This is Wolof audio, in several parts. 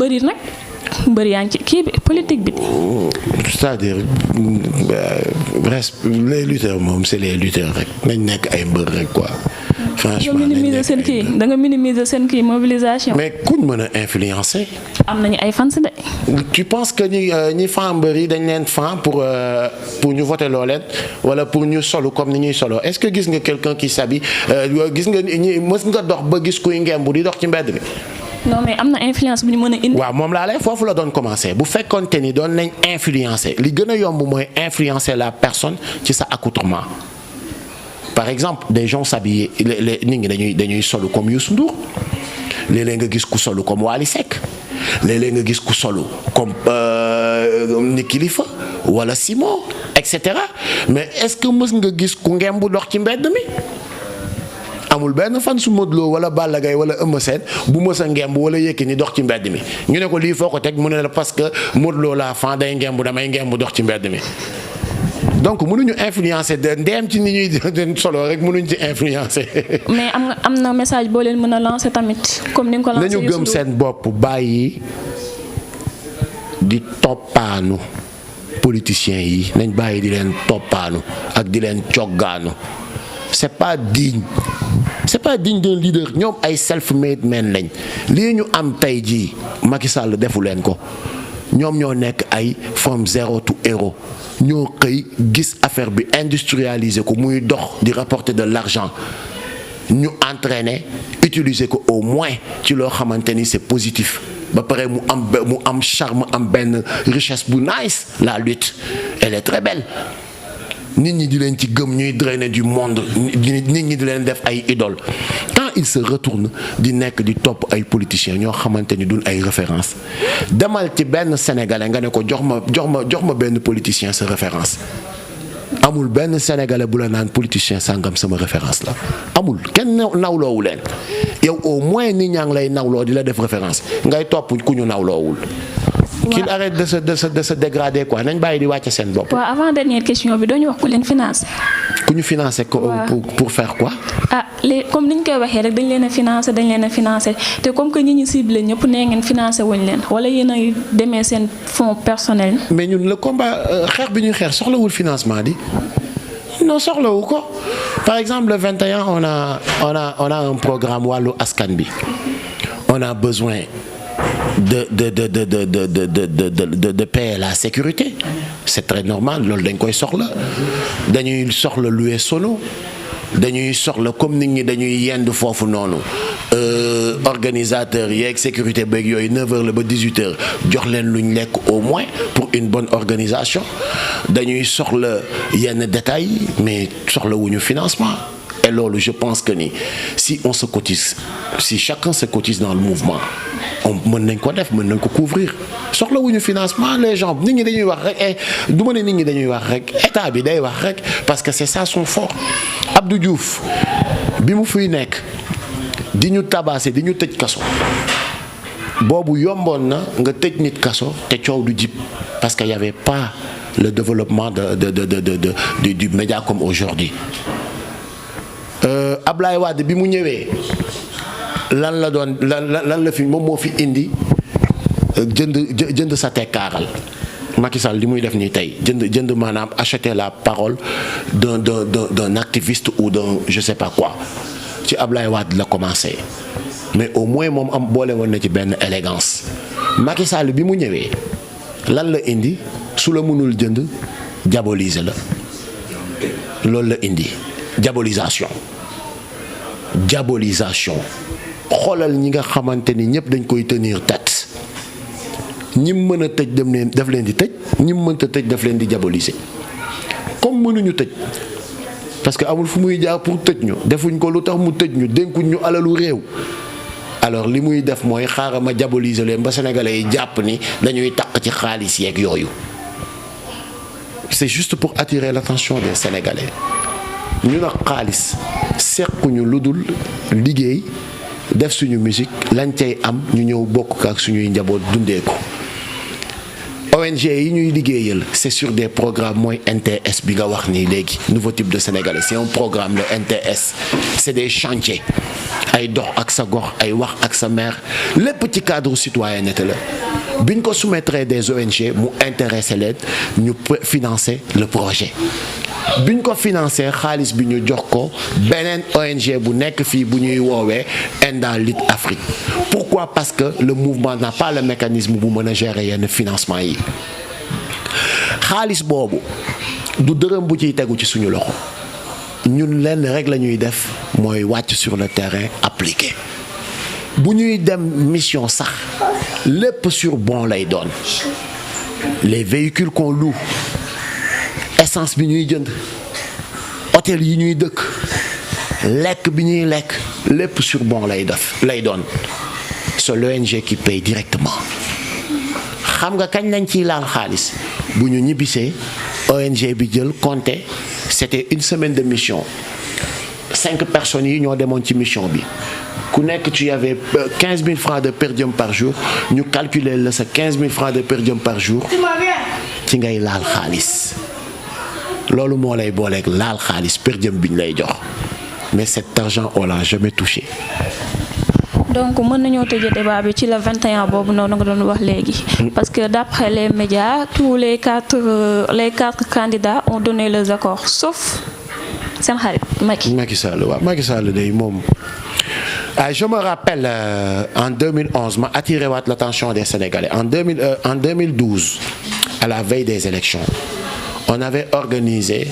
mbëri nag mbëri yaa ngi ci kii bi politique bi. c'est-à-dire les lutteurs moom c'est les lutteurs rek nañ nekk ay mbër rek quoi. franchement nga minimiser seen kii da nga minimiser seen kii mobilisation. mais kuñ mën a influencer. am nañu ay fans de. tu penses que ñi fan mbër yi dañ leen fan pour ñu voter loo leen wala pour ñu solo comme ni ñuy solo est-ce que gis nga quelqu'un qui s'habille gis nga ñi mës nga dox ba gis kuy ngemb di dox ci mbedd bi. non mais am na influence bu ñu mën a indi. waaw moom laa lay foofu la doon commencer bu fekkoonte ni doon nañ influencer li gën a yomb mooy influencer la personne ci sa accoutrement. par exemple des gens s'habillent nit ñi dañuy solu comme Youssou Ndour léeg-léeg nga gis ku solu comme Wally Seck léeg-léeg nga gis ku solu comme ni Kilifeu wala Simon et cetera mais est-ce que mës nga gis ku ngem bu dox ci mbedd mi amul benn fan su Modou Lo wala Balla Gaye wala Eumeu Sène bu mës a ngemb wala Yékini dox ci mbedd mi ñu ne ko lii foo ko teg mu ne la parce que Modou Lo laa fan day ngemb damay ngemb dox ci mbedd mi. donc mënuñu influencer ndeem ci ni ñuy solo rek mënuñ ci influencer. mais am na message boo leen mën a lancer tamit comme ni nga ko lancer. nañu gëm seen bopp bàyyi di toppaanu politiciens yi nañ bàyyi di leen toppaanu ak di leen coggaanu c'est pas digne d'un leader ñoom ay self-made men lañ lii ñu am tey jii Macky Sall defu leen ko. ñoom ñoo nekk ay from zero to hero ñoo xëy gis affaire bi industrialiser ko muy dox di rapporter de l'argent ñu entraîner utiliser ko au moins ci loo xamante ni c'est positif ba pare mu am charme am benn richesse bu nice la lutte elle est très belle nit ñi di leen ci gëm ñuy drainer du monde nit ñi di leen def ay idole quand il se retourne di nekk di topp ay politiciens ñoo xamante ni duñ ay référence demal ci benn sénégalais nga ne ko jox ma benn politicien sa référence amul benn sénégalais bu la naan politicien sangam sama référence la amul kenn nawloowu leen yow au moins nit ñaa ngi lay nawloo di la def référence ngay topp ku ñu nawloowul. qu'il arrête de se dégrader quoi nañ bàyyi di wàcce seen bopp. waaw avant dernière question bi dañu wax ku leen financer. ku ñu financer ko pour faire quoi. ah comme ni ñu koy waxee rek dañ leen a financer te comme que ñi ñu ciblé ñëpp nee ngeen financer wuñ leen wala yéen a demee seen fonds personnel. mais ñun le combat xeex bi ñuy xeex soxlawul financement di non soxlawu ko par exemple le 21 on a un programme wàllu askan bi on a besoin. de payer la sécurité c'est très normal loolu dañ koy soxla dañuy soxla louer sono dañuy soxla comme nit ñi dañuy yend foofu noonu organisateurs yeeg sécurité beeg yooyu 9h la ba 18h jox leen lu ñu lekk au moins pour une bonne organisation dañuy soxla yenn détails mais soxla wuñu financement et loolu je pense que ni si on se cotise si chacun se cotise dans le mouvement mën nañ ko def mën nañ ko couvrir soxlawuñu financement les gens nit ñi dañuy wax rek du ma ne nit ñi dañuy wax rek état bi day wax rek parce que c'est ça son fort Abdou Diouf bi mu fiy nekk di ñu tabassé di ñu tëj kaso boobu yomboon na nga tëj nit kaso te coow du jib parce que y avait pas le développement du média comme aujourd'hui Ablaye Wade bi mu ñëwee lan la fi moom moo fi indi jënd sa tekkaaral Macky Sall li muy def nii tey jënd maanaam acheter la parole d'un activiste ou d'un je sais pas quoi ci Ablaye Wade la commencé mais au moins moom am boole woon na ci benn élégance Macky Sall bi mu ñëwee lan la indi su la mënul jënd diaboliser la loolu la indi diabolisation xoolal ñi nga xamante ni ñëpp dañ koy tenir tête ñi mën a tëj daf leen di tëj ñi mënta tëj daf leen di diaboliser comme mënuñu tëj parce que amul fu muy jaar pour tëj ñu defuñ ko lu tax mu tëj ñu dénkuñ ñu alalu réew alors li muy def mooy xaaral ma diaboliser leen ba sénégalais yi jàpp ni dañuy taq ci xaalis yeeg yooyu c'est juste pour attirer l'attention des sénégalais ñu nag xaalis sequñu lu dul liggéey def suñu musique lañ cay am ñu ñëw bokk ak suñuy njaboot dundee ko ONG yi ñuy liggéeyal c'est sur des programmes mooy NTS bi nga wax nii léegi nouveau type de sénégalais c'est un programme le NTS c'est des chantiers ay dox ak sa gox ay wax ak sa maire lépp ci cadre citoyenneté la biñ ko soumettre des ONG mu intéressé leen ñu financer le projet biñ ko financer xaalis bi ñu jox ko beneen ONG bu nekk fii bu ñuy woowee Enda Lit Afrique pourquoi parce que le mouvement n'a pas le mécanisme bu mën a gérer yenn financement yi xaalis boobu du dërëm bu ciy tegu ci suñu loxo ñun lenn rek la ñuy def mooy wàcc sur le terrain appliqué bu ñuy dem mission sax lépp sur bon lay doon les véhicules qu'on loue essence bi ñuy jënd hôtel yi ñuy dëkk lekk bi ñuy lekk lépp sur bon lay doon c'est l'ONG qui paye directement xam nga kañ lañ ciy laal xaalis bu ñu ñibbisee ONG bi jël compté c'était une semaine de mission 5 personnes yi ñoo demoon ci mission bi ku nekk tu y avait 15 000 francs de per diem par jour ñu calculer la sa 15 000 francs de per diem par jour ci ngay laal xaalis loolu moo lay booleeg laal xaalis per diem bi ñu lay jox mais cet argent on l'a jamais touché. donc mën nañoo tëjee débat bi ci la 21 boobu noonu nga doon wax léegi. parce que d'après les médias tous les quatre candidats ont donné leurs accords sauf seen xarit Macky. Macky Sall waaw Macky Sall day moom. Je me rappelle en 2011 ma attiré waat l'attention des Sénégalais en 2012 à la veille des élections on avait organisé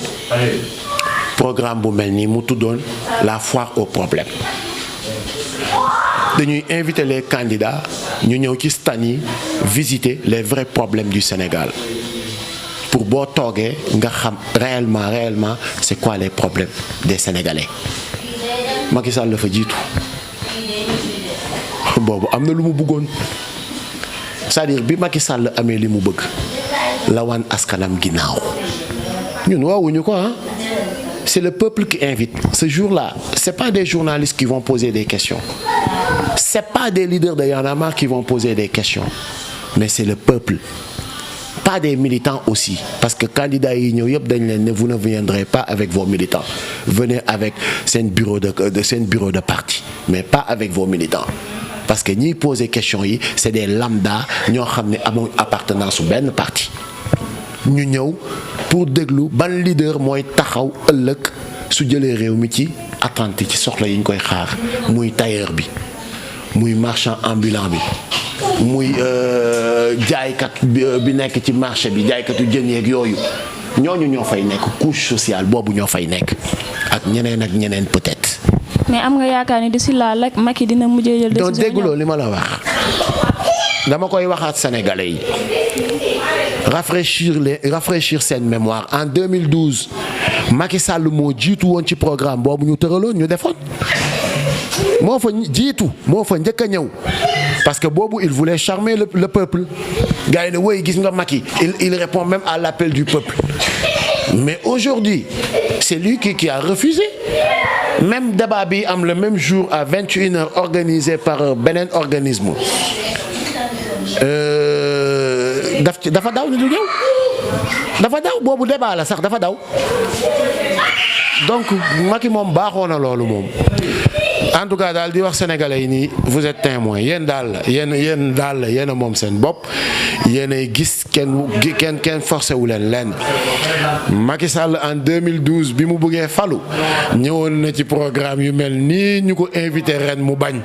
programme bu mel nii mu tuddoon la foire aux problèmes. dañuy inviter les candidats ñu ñëw ci stand yi visiter les vrais problèmes du Sénégal pour boo toogee nga xam réellement c'est quoi les problèmes des Sénégalais Macky Sall la fa jiitu boobu am na lu mu bëggoon c'est-à-dire bi Macky Sall amee li mu bëgg la wan askanam ginnaaw ñun woowuñu ko ah c'est le peuple qui invite ce jour-là c'est pas des journalistes qui vont poser des questions c'est pas des leaders de Y'en a marre qui vont poser des questions mais c'est le peuple pas des militants aussi parce que candidats yi ñëw yëpp dañ leen ne vous ne viendrez pas avec vos militants venez avec seen bureau de parti mais pas avec vos militants parce que ñiy poser question yi c'est des lambda ñoo xam ne amuñ appartenance su benn parti ñu ñëw pour déglu ban leader mooy taxaw ëllëg su jëlee réew mi ci attente ci soxla yi ñu koy xaar muy tailleur bi muy marchand ambulant bi muy jaaykat bi nekk ci marché bi jaaykatu jën yeeg yooyu ñooñu ñoo fay nekk couche sociale boobu ñoo fay nekk ak ñeneen peut-être. mais am nga yaakaar ni d'ici là la Macky dina mujjee jël décision. donc dégguloo li ma la wax dama koy waxaat sénégalais yi rafraîchir seen mémoire en 2012 Macky Sall moo jiitu woon ci programme boobu ñu tëraloon ñu defoon moo fa jiitu moo fa njëkk a ñëw parce que boobu il voulait charmer le peuple gars yi ne woy gis nga Macky il répond même à l'appel du peuple mais aujourd'hui c'est lui qui a refusé même débat bi am le même jour à 21h organisé par beneen organisme dafa daw ni du ñëw dafa daw boobu débat la sax dafa daw donc Macky moom baaxoo na loolu moom en tout cas daal di wax sénégalais yi nii vous êtes témoins yéen daal a moom seen bopp yéenay gis kenn forcé wu leen Macky Sall en 2012 bi mu bëggee falu ñëwoon na ci programme yu mel nii ñu ko invité ren mu bañ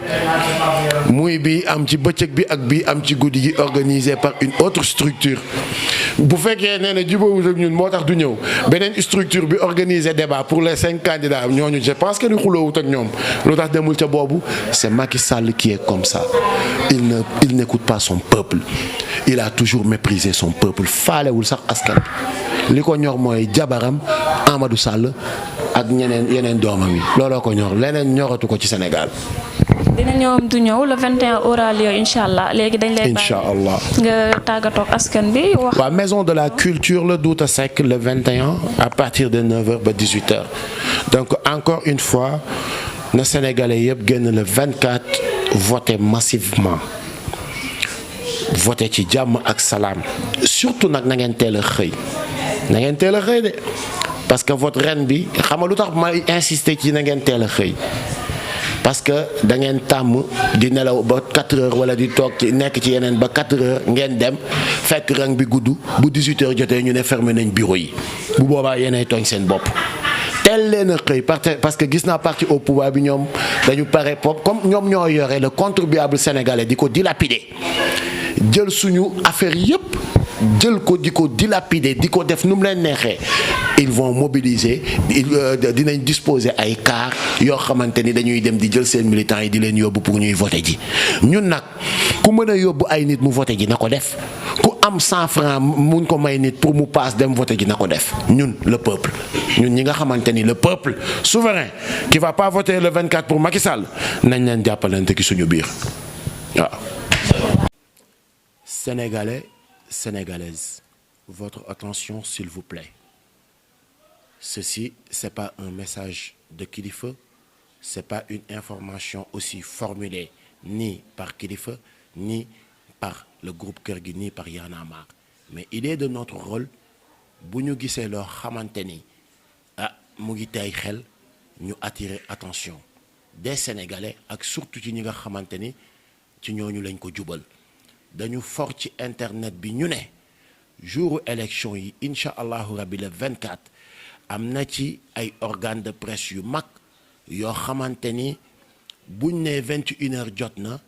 muy bi am ci bëccëg bi ak bi am ci guddi gi organisé par une autre structure bu fekkee nee na jubóowul ak ñun moo tax du ñëw beneen structure bi organisé débat pour les 5 candidats ñooñu je pense que ni xuloowut ak ñoom lu tax demul ca boobu c'est Macky Sall qui est comme ça il n'écoute pas son peuple il a toujours méprisé son peuple faalewul sax askan li ko ñor mooy jabaram Amadou Sall ak yeneen doomam yi looloo ko ñor leneen ñoratu ko ci Sénégal. dina ñëw du ñëw le 21 aura lieu incha allah léegi dañ lay. incha allah nga tàggatoo askan bi wax. waaw maison de la culture le Douta Seck le 21 à partir de 9h ba 18h donc encore une fois na Sénégalais yëpp génn le 24 voter massivement voter ci jàmm ak salaam surtout nag na ngeen teel a xëy de parce que vote ren bi xam nga lu tax may insister ci na ngeen teel a xëy. parce que da ngeen tàmm di nelaw ba 4 heures wala di toog ci nekk ci yeneen ba 4 heures ngeen dem fekk rang bi gudd bu 18 heures jotee ñu ne fermé nañ bureau yi bu boobaa yéenay tooñ seen bopp. teel leen a xëy parce que gis naa parti au pouvoir bi ñoom dañu pare pop comme ñoom ñoo yore le contribuable sénégalais di ko dilapider jël suñu affaire yépp jël ko di ko dilapider di ko def nu mu leen neexee. Ils vont mobiliser dinañ disposer ay car yoo xamante ni dañuy dem di jël seen militants yi di leen yóbbu pour ñuy voter ji ñun nag ku mën a yóbbu ay nit mu voter ji na ko def ku am 100 francs mun ko may nit pour mu passe dem voter ji na ko def ñun le peuple ñun ñi nga xamante ni le peuple souverain qui va pas voter le 24 pour Macky Sall nañ leen jàppalante ki suñu biir waaw. Sénégalais, Sénégalaises, votre attention s'il vous plaît. Ceci, c'est pas un message de Kilifeu, c'est pas une information aussi formulée ni par Kilifeu, ni par le groupe Keur Gui, ni par Y'en a marre. Mais il est de notre rôle, bu ñu gisee loo xamante ni mu ngi tey xel ñu attirer attention des Sénégalais ak surtout ci ñi nga xamante ni ci ñooñu lañ ko jubal. dañu for ci internet bi ñu ne jouru élection yi incha allahu rabbi le 24 am na ci ay organes de presse yu mag yoo xamante ni buñ ne 21 heures jot na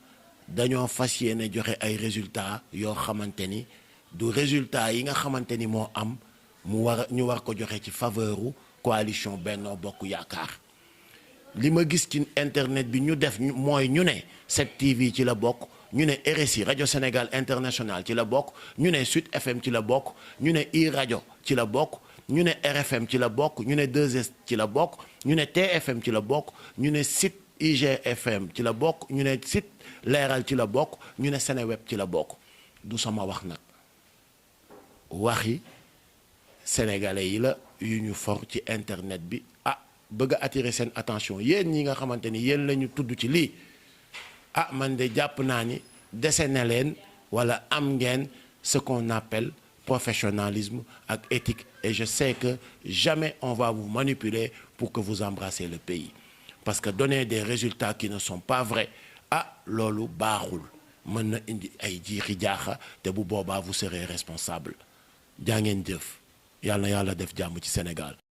dañoo fas yéene joxe ay résultats yoo xamante ni du résultat yi nga xamante ni moo am ñu war ko joxe ci faveuru coalition Benno Bokk Yaakaar. li ma gis ci internet bi ñu def mooy ñu ne 7TV ci la bokk ñu ne RSI rajo Sénégal International ci la bokk ñu ne Sud FM ci la bokk ñu ne I rajo ci la bokk ñu ne RFM ci la bokk ñu ne 2S ci la bokk ñu ne TFM ci la bokk ñu ne site IGFM ci la bokk ñu ne site Leeral ci la bokk ñu ne Seneweb ci la bokk du sama wax nag waxi sénégalais yi la yu ñu for ci internet bi bëgg a attirer seen attention yéen ñi nga xamante ni yéen la ñu tudd ci lii man de jàpp naa ni dese na leen wala am ngeen ce qu'on appelle professionnalisme ak éthique et je sais que jamais on va vous manipuler pour que vous embrassiez le pays parce que donner des résultats qui ne sont pas vrais loolu baaxul mën na indi ay jiixi jaaxa te bu boobaa vous serez responsable jaa ngeen jëf yàlla na yàlla def jàmm ci Sénégal